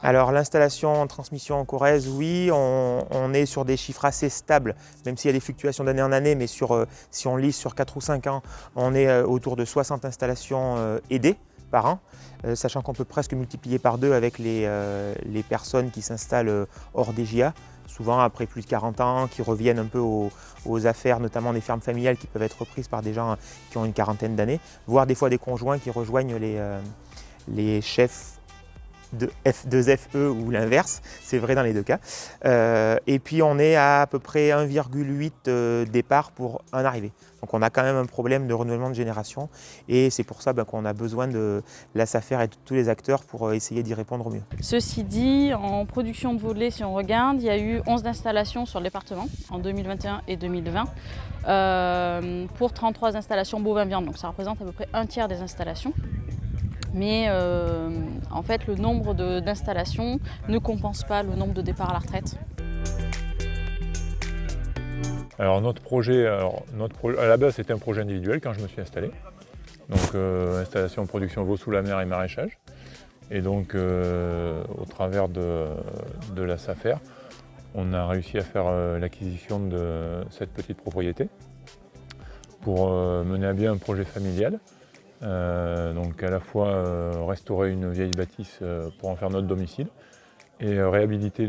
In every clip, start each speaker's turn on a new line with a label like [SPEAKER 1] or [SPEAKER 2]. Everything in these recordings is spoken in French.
[SPEAKER 1] Alors l'installation en transmission en Corrèze, oui, on est sur des chiffres assez stables, même s'il y a des fluctuations d'année en année, mais si on lise sur 4 ou 5 ans, on est autour de 60 installations aidées par an, sachant qu'on peut presque multiplier par 2 avec les personnes qui s'installent hors des JA, souvent après plus de 40 ans, qui reviennent un peu aux affaires, notamment des fermes familiales qui peuvent être reprises par des gens qui ont une quarantaine d'années, voire des fois des conjoints qui rejoignent les chefs de F2FE ou l'inverse, c'est vrai dans les deux cas. Et puis on est à peu près 1,8 départ pour un arrivé. Donc on a quand même un problème de renouvellement de génération et c'est pour ça qu'on a besoin de la SAFER et de tous les acteurs pour essayer d'y répondre au mieux.
[SPEAKER 2] Ceci dit, en production de veau de lait, si on regarde, il y a eu 11 installations sur le département en 2021 et 2020 pour 33 installations bovins-viande. Donc ça représente à peu près un tiers des installations. Mais en fait, le nombre d'installations ne compense pas le nombre de départs à la retraite.
[SPEAKER 3] Alors notre projet, à la base c'était un projet individuel quand je me suis installé. Donc installation, production veau sous la mer et maraîchage. Et donc au travers de la SAFER, on a réussi à faire l'acquisition de cette petite propriété pour mener à bien un projet familial. Donc à la fois restaurer une vieille bâtisse pour en faire notre domicile et réhabiliter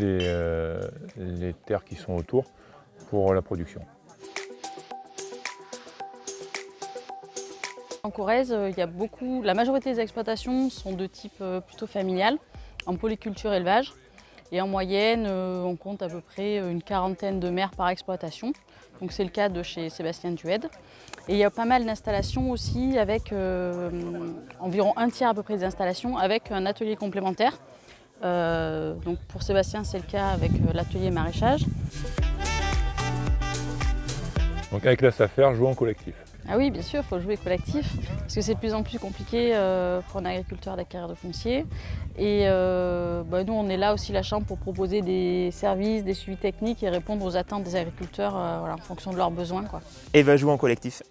[SPEAKER 3] les terres qui sont autour pour la production.
[SPEAKER 2] En Corrèze, la majorité des exploitations sont de type plutôt familial, en polyculture élevage. Et en moyenne, on compte à peu près une quarantaine de mères par exploitation. Donc c'est le cas de chez Sébastien Duède. Et il y a pas mal d'installations aussi avec environ un tiers à peu près des installations avec un atelier complémentaire. Donc pour Sébastien, c'est le cas avec l'atelier maraîchage.
[SPEAKER 3] Donc avec la SAFER, jouer en collectif.
[SPEAKER 2] Ah oui, bien sûr, il faut jouer collectif, parce que c'est de plus en plus compliqué pour un agriculteur d'acquérir de foncier. Et nous, on est là aussi la Chambre pour proposer des services, des suivis techniques et répondre aux attentes des agriculteurs en fonction de leurs besoins, quoi.
[SPEAKER 1] Et va jouer en collectif.